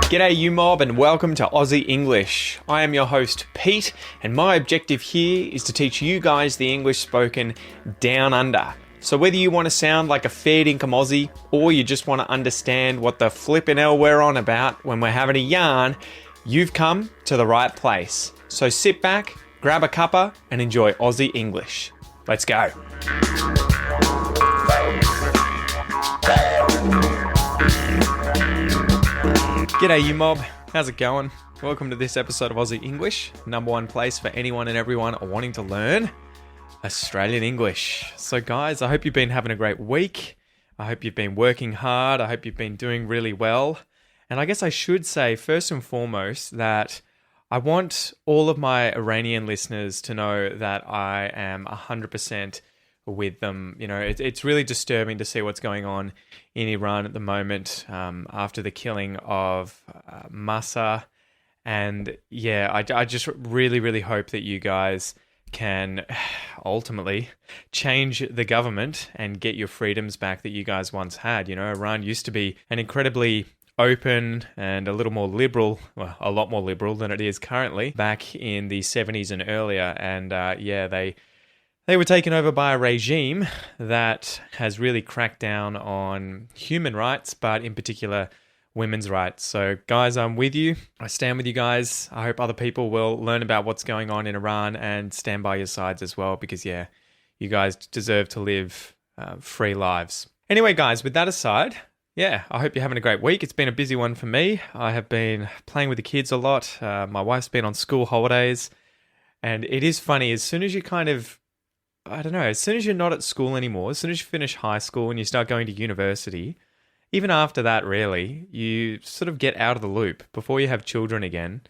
G'day you mob and welcome to Aussie English. I am your host Pete and my objective here is to teach you guys the English spoken down under. So whether you want to sound like a fair dinkum Aussie or you just want to understand what the flippin' hell we're on about when we're having a yarn, you've come to the right place. So sit back, grab a cuppa and enjoy Aussie English. Let's go. G'day you mob, how's it going? Welcome to this episode of Aussie English, number one place for anyone and everyone wanting to learn Australian English. So guys, I hope you've been having a great week. I hope you've been working hard. I hope you've been doing really well. And I guess I should say first and foremost that I want all of my Iranian listeners to know that I am 100% with them. You know, it's really disturbing to see what's going on in Iran at the moment after the killing of Masa. And yeah, I just really hope that you guys can ultimately change the government and get your freedoms back that you guys once had. You know, Iran used to be an incredibly open and a little more liberal, well, a lot more liberal than it is currently, back in the 70s and earlier. And they were taken over by a regime that has really cracked down on human rights, but in particular, women's rights. So guys, I'm with you. I stand with you guys. I hope other people will learn about what's going on in Iran and stand by your sides as well, because yeah, you guys deserve to live free lives. Anyway, guys, with that aside, yeah, I hope you're having a great week. It's been a busy one for me. I have been playing with the kids a lot. My wife's been on school holidays. And it is funny, as soon as you as soon as you're not at school anymore, as soon as you finish high school and you start going to university, even after that, really, you sort of get out of the loop. Before you have children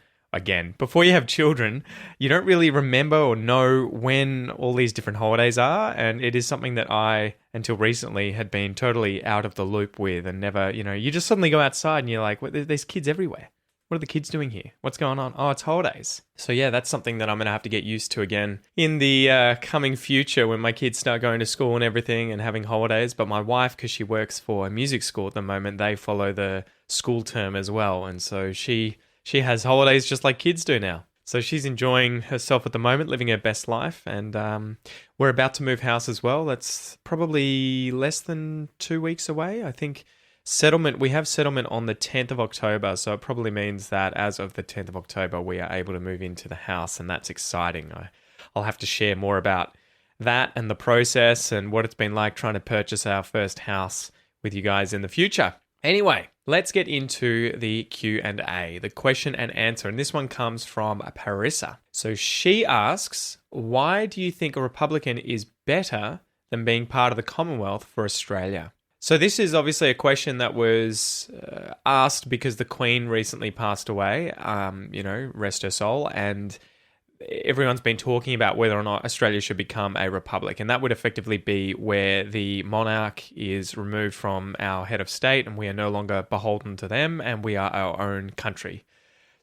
before you have children, you don't really remember or know when all these different holidays are. And it is something that I, until recently, had been totally out of the loop with and never, you just suddenly go outside and you're like, well, there's kids everywhere. What are the kids doing here? What's going on? Oh, it's holidays. So yeah, that's something that I'm going to have to get used to again in the coming future when my kids start going to school and everything and having holidays. But my wife, because she works for a music school at the moment, they follow the school term as well. And so she has holidays just like kids do now. So she's enjoying herself at the moment, living her best life. And we're about to move house as well. That's probably less than 2 weeks away. I think we have settlement on the 10th of October. So it probably means that as of the 10th of October, we are able to move into the house. And that's exciting. I'll have to share more about that and the process and what it's been like trying to purchase our first house with you guys in the future. Anyway, let's get into the Q&A, the question and answer. And this one comes from Parissa. So she asks, why do you think a Republican is better than being part of the Commonwealth for Australia? So this is obviously a question that was asked because the Queen recently passed away, rest her soul, and everyone's been talking about whether or not Australia should become a republic. And that would effectively be where the monarch is removed from our head of state and we are no longer beholden to them and we are our own country.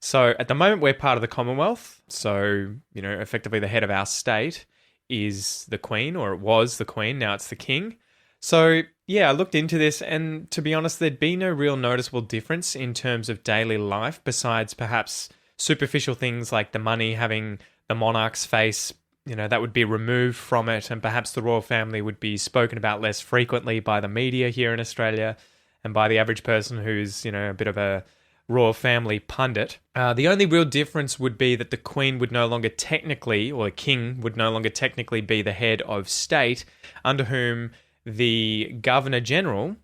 So at the moment, we're part of the Commonwealth. So, effectively the head of our state is the Queen, or it was the Queen, now it's the King. So yeah, I looked into this and to be honest, there'd be no real noticeable difference in terms of daily life besides perhaps superficial things like the money having the monarch's face, that would be removed from it, and perhaps the royal family would be spoken about less frequently by the media here in Australia and by the average person who's, a bit of a royal family pundit. The only real difference would be that the Queen would no longer technically, or the King would no longer technically be the head of state, under whom the Governor General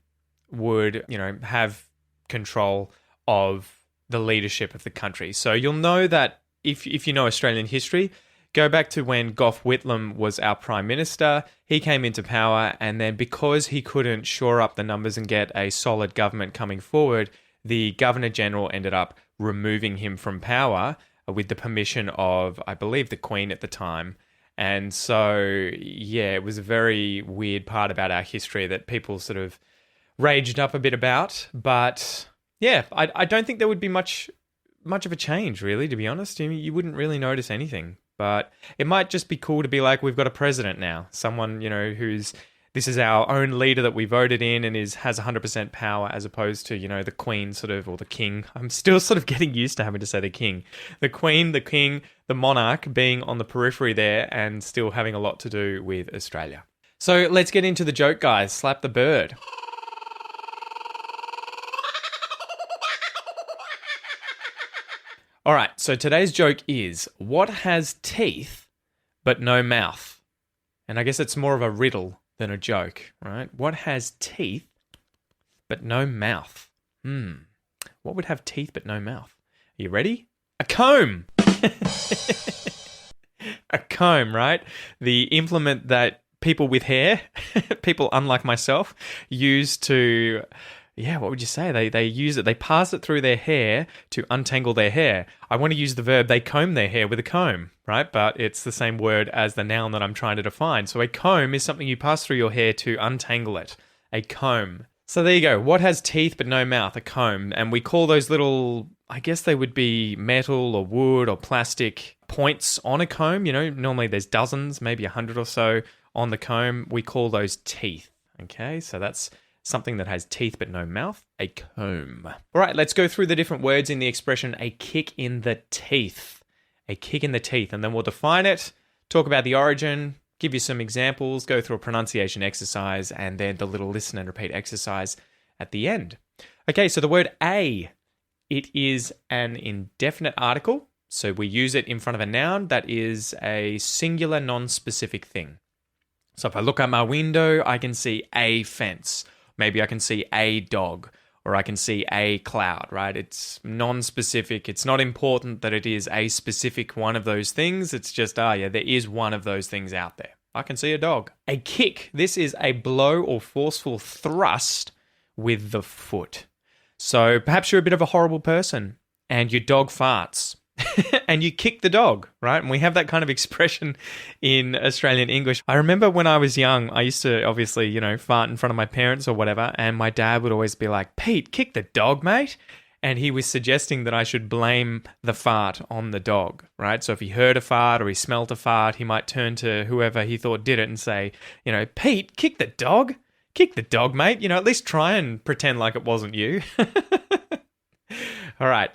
would, have control of the leadership of the country. So you'll know that if you know Australian history, go back to when Gough Whitlam was our Prime Minister. He came into power, and then because he couldn't shore up the numbers and get a solid government coming forward, the Governor General ended up removing him from power with the permission of, I believe, the Queen at the time. And so, yeah, it was a very weird part about our history that people sort of raged up a bit about. But yeah, I don't think there would be much of a change, really, to be honest. I mean, you wouldn't really notice anything. But it might just be cool to be like, we've got a president now, someone, who's this is our own leader that we voted in and has 100% power, as opposed to, the Queen sort of, or the King. I'm still sort of getting used to having to say the King. The Queen, the King, the monarch being on the periphery there and still having a lot to do with Australia. So let's get into the joke, guys. Slap the bird. All right, so today's joke is, what has teeth but no mouth? And I guess it's more of a riddle than a joke, right? What has teeth but no mouth? What would have teeth but no mouth? Are you ready? A comb! A comb, right? The implement that people with hair, people unlike myself, use to... Yeah, what would you say? They use it, they pass it through their hair to untangle their hair. I want to use the verb, they comb their hair with a comb, right? But it's the same word as the noun that I'm trying to define. So a comb is something you pass through your hair to untangle it. A comb. So there you go. What has teeth but no mouth? A comb. And we call those little, I guess they would be metal or wood or plastic points on a comb. Normally there's dozens, maybe 100 or so on the comb. We call those teeth. Okay, so that's something that has teeth but no mouth, a comb. All right, let's go through the different words in the expression, a kick in the teeth. A kick in the teeth, and then we'll define it, talk about the origin, give you some examples, go through a pronunciation exercise, and then the little listen and repeat exercise at the end. Okay, so the word a, it is an indefinite article, so we use it in front of a noun that is a singular non-specific thing. So if I look out my window, I can see a fence. Maybe I can see a dog, or I can see a cloud, right? It's non-specific. It's not important that it is a specific one of those things. It's just, there is one of those things out there. I can see a dog. A kick. This is a blow or forceful thrust with the foot. So perhaps you're a bit of a horrible person and your dog farts. And you kick the dog, right? And we have that kind of expression in Australian English. I remember when I was young, I used to obviously, fart in front of my parents or whatever. And my dad would always be like, Pete, kick the dog, mate. And he was suggesting that I should blame the fart on the dog, right? So if he heard a fart or he smelt a fart, he might turn to whoever he thought did it and say, Pete, kick the dog. Kick the dog, mate. At least try and pretend like it wasn't you. All right.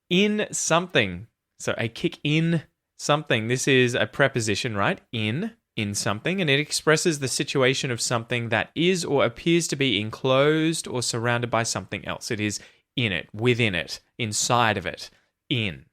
In something. So a kick in something. This is a preposition, right? In something. And it expresses the situation of something that is or appears to be enclosed or surrounded by something else. It is in it, within it, inside of it, in.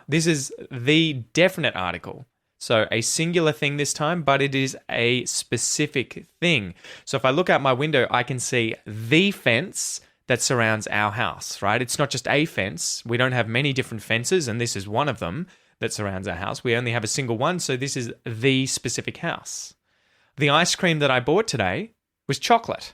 This is the definite article. So a singular thing this time, but it is a specific thing. So if I look out my window, I can see the fence that surrounds our house, right? It's not just a fence. We don't have many different fences, and this is one of them that surrounds our house. We only have a single one, so this is the specific house. The ice cream that I bought today was chocolate.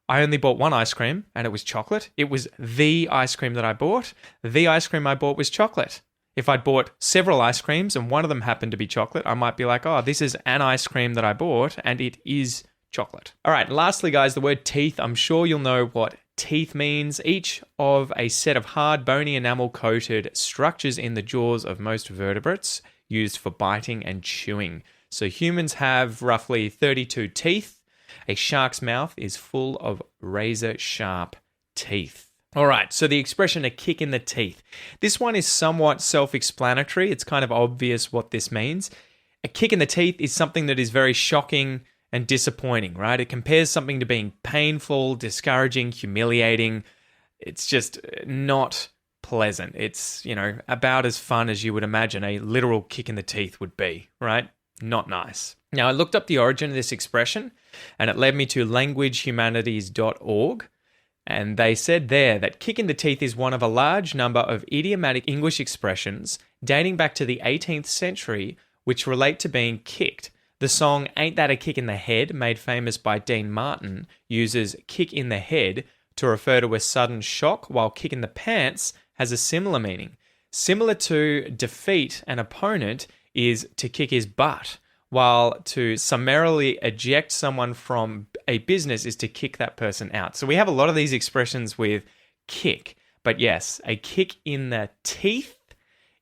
I only bought one ice cream, and it was chocolate. It was the ice cream that I bought. The ice cream I bought was chocolate. If I'd bought several ice creams and one of them happened to be chocolate, I might be like, this is an ice cream that I bought, and it is chocolate. All right, lastly, guys, the word teeth. I'm sure you'll know what teeth means. Each of a set of hard, bony, enamel-coated structures in the jaws of most vertebrates used for biting and chewing. So humans have roughly 32 teeth. A shark's mouth is full of razor-sharp teeth. All right, so the expression, a kick in the teeth. This one is somewhat self-explanatory. It's kind of obvious what this means. A kick in the teeth is something that is very shocking and disappointing, right? It compares something to being painful, discouraging, humiliating. It's just not pleasant. It's, about as fun as you would imagine a literal kick in the teeth would be, right? Not nice. Now, I looked up the origin of this expression, and it led me to languagehumanities.org. And they said there that kick in the teeth is one of a large number of idiomatic English expressions dating back to the 18th century, which relate to being kicked. The song Ain't That a Kick in the Head, made famous by Dean Martin, uses kick in the head to refer to a sudden shock, while kick in the pants has a similar meaning. Similar to defeat an opponent is to kick his butt, while to summarily eject someone from a business is to kick that person out. So we have a lot of these expressions with kick. But yes, a kick in the teeth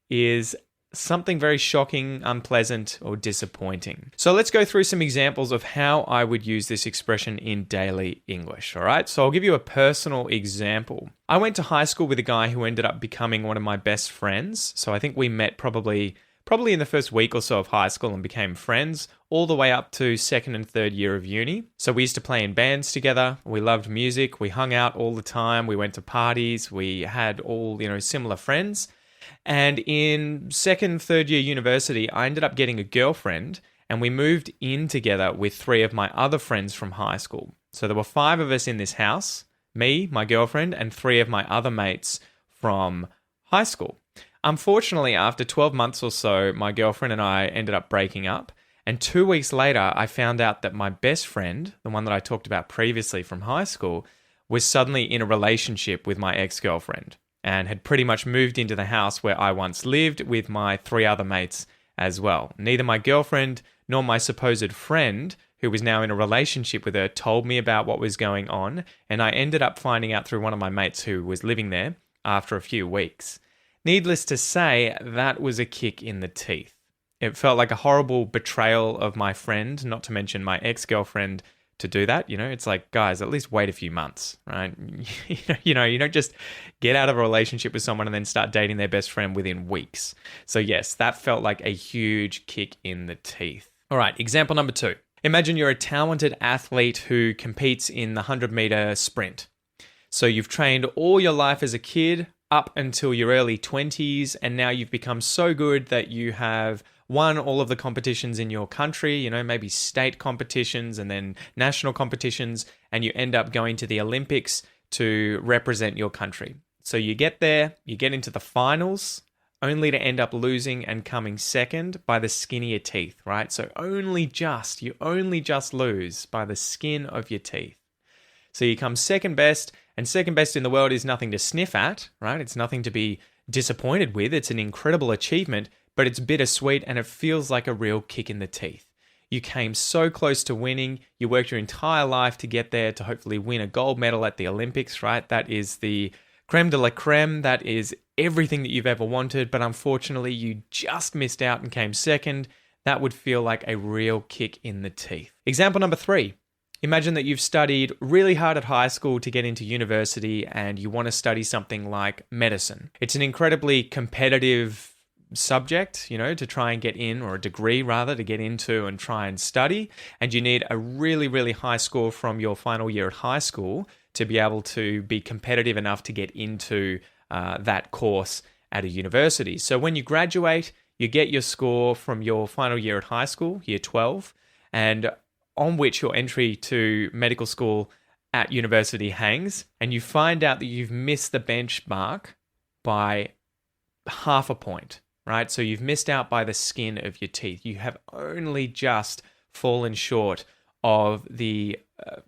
is something very shocking, unpleasant, or disappointing. So let's go through some examples of how I would use this expression in daily English, all right? So I'll give you a personal example. I went to high school with a guy who ended up becoming one of my best friends. So I think we met probably in the first week or so of high school and became friends all the way up to second and third year of uni. So we used to play in bands together. We loved music. We hung out all the time. We went to parties. We had all, similar friends. And in second, third year university, I ended up getting a girlfriend and we moved in together with 3 of my other friends from high school. So there were 5 of us in this house, me, my girlfriend, and 3 of my other mates from high school. Unfortunately, after 12 months or so, my girlfriend and I ended up breaking up. And 2 weeks later, I found out that my best friend, the one that I talked about previously from high school, was suddenly in a relationship with my ex-girlfriend and had pretty much moved into the house where I once lived with my 3 other mates as well. Neither my girlfriend nor my supposed friend, who was now in a relationship with her, told me about what was going on. And I ended up finding out through one of my mates who was living there after a few weeks. Needless to say, that was a kick in the teeth. It felt like a horrible betrayal of my friend, not to mention my ex-girlfriend, to do that. It's like, guys, at least wait a few months, right? You don't just get out of a relationship with someone and then start dating their best friend within weeks. So yes, that felt like a huge kick in the teeth. All right, example number 2. Imagine you're a talented athlete who competes in the 100-meter sprint. So you've trained all your life as a kid up until your early 20s, and now you've become so good that you have won all of the competitions in your country, maybe state competitions and then national competitions, and you end up going to the Olympics to represent your country. So you get there, you get into the finals, only to end up losing and coming second by the skin of your teeth, right? So you only just lose by the skin of your teeth. So you come second best, and second best in the world is nothing to sniff at, right? It's nothing to be disappointed with. It's an incredible achievement, but it's bittersweet and it feels like a real kick in the teeth. You came so close to winning. You worked your entire life to get there to hopefully win a gold medal at the Olympics, right? That is the creme de la creme. That is everything that you've ever wanted, but unfortunately you just missed out and came second. That would feel like a real kick in the teeth. Example number 3. Imagine that you've studied really hard at high school to get into university and you want to study something like medicine. It's an incredibly competitive subject, to try and get in, or a degree rather, to get into and try and study. And you need a really, really high score from your final year at high school to be able to be competitive enough to get into that course at a university. So when you graduate, you get your score from your final year at high school, year 12, and on which your entry to medical school at university hangs, and you find out that you've missed the benchmark by half a point, right? So you've missed out by the skin of your teeth. You have only just fallen short of the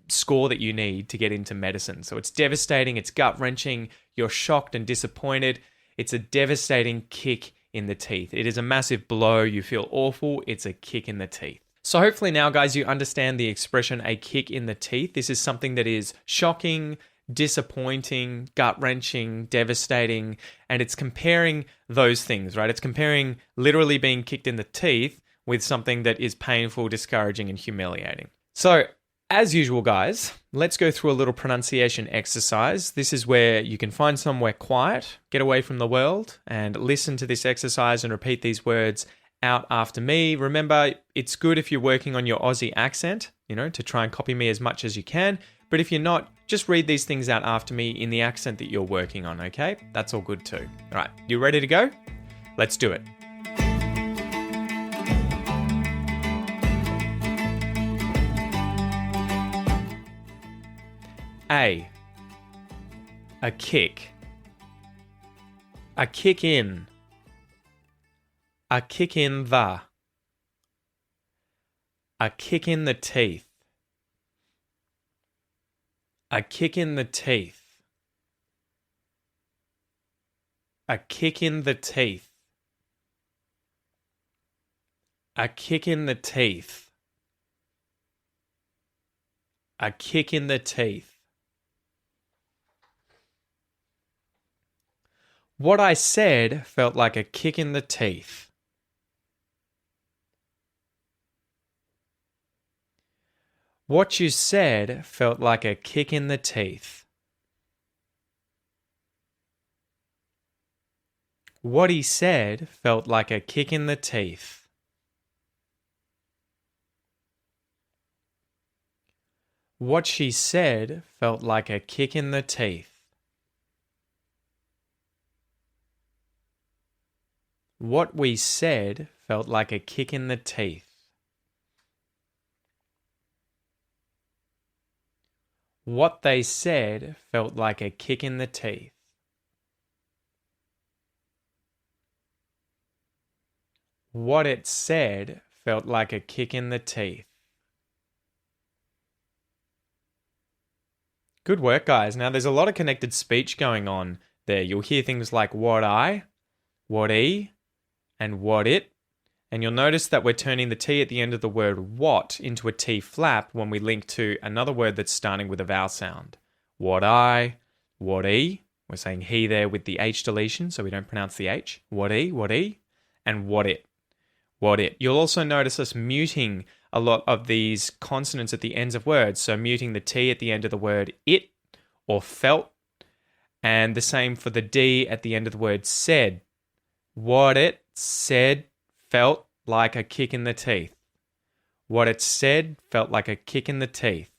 score that you need to get into medicine. So it's devastating, it's gut-wrenching, you're shocked and disappointed. It's a devastating kick in the teeth. It is a massive blow, you feel awful, it's a kick in the teeth. So hopefully now, guys, you understand the expression a kick in the teeth. This is something that is shocking, disappointing, gut-wrenching, devastating, and it's comparing those things, right? It's comparing literally being kicked in the teeth with something that is painful, discouraging, and humiliating. So, as usual, guys, let's go through a little pronunciation exercise. This is where you can find somewhere quiet, get away from the world, and listen to this exercise and repeat these words out after me. Remember, it's good if you're working on your Aussie accent, to try and copy me as much as you can. But if you're not, just read these things out after me in the accent that you're working on, okay? That's all good too. All right, you ready to go? Let's do it. A kick. A kick in. A kick in the. A kick in the teeth. A kick in the teeth. A kick in the teeth. A kick in the teeth. A kick in the teeth. What I said felt like a kick in the teeth. What you said felt like a kick in the teeth. What he said felt like a kick in the teeth. What she said felt like a kick in the teeth. What we said felt like a kick in the teeth. What they said felt like a kick in the teeth. What it said felt like a kick in the teeth. Good work, guys. Now, there's a lot of connected speech going on there. You'll hear things like what I, what he, and what it. And you'll notice that we're turning the T at the end of the word what into a T flap when we link to another word that's starting with a vowel sound. What I, what he. We're saying he there with the H deletion, so we don't pronounce the H. What he, and what it. What it. You'll also notice us muting a lot of these consonants at the ends of words. So muting the T at the end of the word it or felt. And the same for the D at the end of the word said. What it said felt like a kick in the teeth. What it said felt like a kick in the teeth.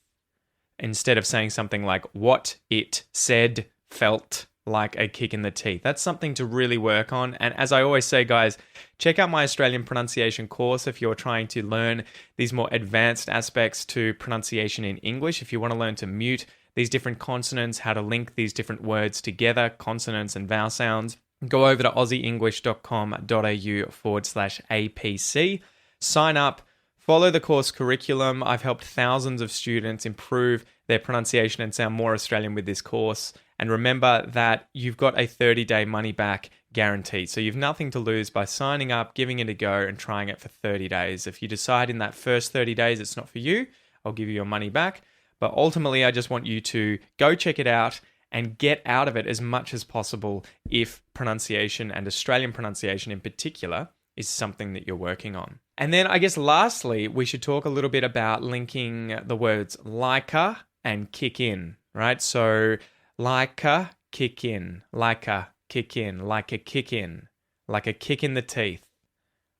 Instead of saying something like what it said felt like a kick in the teeth. That's something to really work on. And as I always say, guys, check out my Australian pronunciation course if you're trying to learn these more advanced aspects to pronunciation in English. If you want to learn to mute these different consonants, how to link these different words together, consonants and vowel sounds, go over to aussieenglish.com.au/APC, sign up, follow the course curriculum. I've helped thousands of students improve their pronunciation and sound more Australian with this course. And remember that you've got a 30-day money-back guarantee. So you've nothing to lose by signing up, giving it a go, and trying it for 30 days. If you decide in that first 30 days it's not for you, I'll give you your money back. But ultimately, I just want you to go check it out and get out of it as much as possible if pronunciation, and Australian pronunciation in particular, is something that you're working on. And then I guess lastly, we should talk a little bit about linking the words like-a and kick in, right? So like-a, kick in, like-a, kick in, like a kick in, like a kick in the teeth,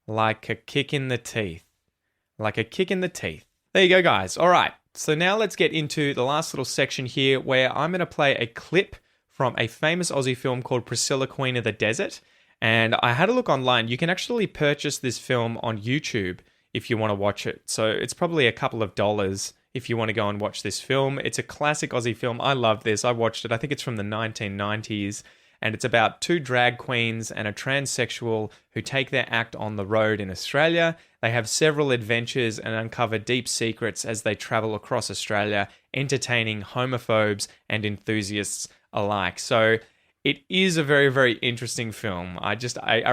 like a kick in the teeth, like a kick in the teeth. There you go, guys. All right. So now let's get into the last little section here where I'm going to play a clip from a famous Aussie film called Priscilla, Queen of the Desert. And I had a look online. You can actually purchase this film on YouTube if you want to watch it. So it's probably a couple of dollars if you want to go and watch this film. It's a classic Aussie film. I love this. I watched it. I think it's from the 1990s. And it's about two drag queens and a transsexual who take their act on the road in Australia. They have several adventures and uncover deep secrets as they travel across Australia, entertaining homophobes and enthusiasts alike. So it is a very, very interesting film. I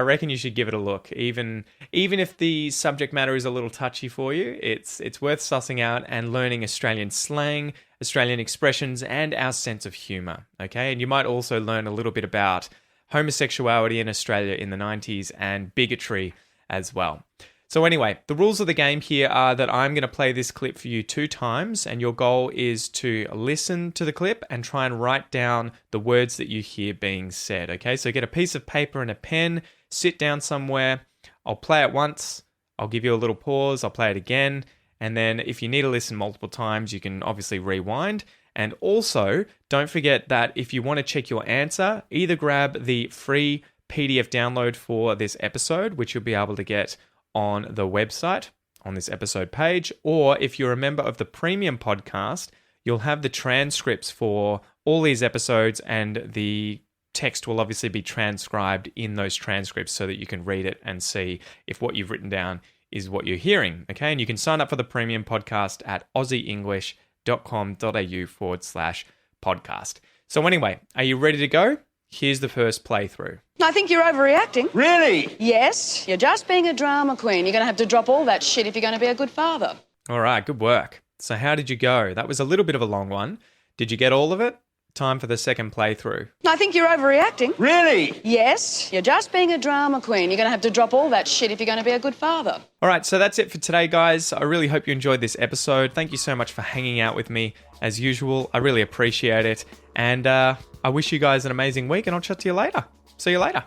reckon you should give it a look. Even if the subject matter is a little touchy for you, it's worth sussing out and learning Australian slang, Australian expressions, and our sense of humour. Okay, and you might also learn a little bit about homosexuality in Australia in the 90s and bigotry as well. So anyway, the rules of the game here are that I'm going to play this clip for you 2 times, and your goal is to listen to the clip and try and write down the words that you hear being said, okay? So get a piece of paper and a pen, sit down somewhere. I'll play it once, I'll give you a little pause, I'll play it again, and then if you need to listen multiple times, you can obviously rewind. And also, don't forget that if you want to check your answer, either grab the free PDF download for this episode, which you'll be able to get on the website on this episode page, or if you're a member of the premium podcast, you'll have the transcripts for all these episodes, and the text will obviously be transcribed in those transcripts so that you can read it and see if what you've written down is what you're hearing. Okay, and you can sign up for the premium podcast at aussieenglish.com.au/podcast. So anyway, are you ready to go? Here's the first playthrough. I think you're overreacting. Really? Yes, you're just being a drama queen. You're going to have to drop all that shit if you're going to be a good father. All right, good work. So how did you go? That was a little bit of a long one. Did you get all of it? Time for the second playthrough. I think you're overreacting. Really? Yes, you're just being a drama queen. You're going to have to drop all that shit if you're going to be a good father. All right, so that's it for today, guys. I really hope you enjoyed this episode. Thank you so much for hanging out with me as usual. I really appreciate it. And I wish you guys an amazing week, and I'll chat to you later. See you later.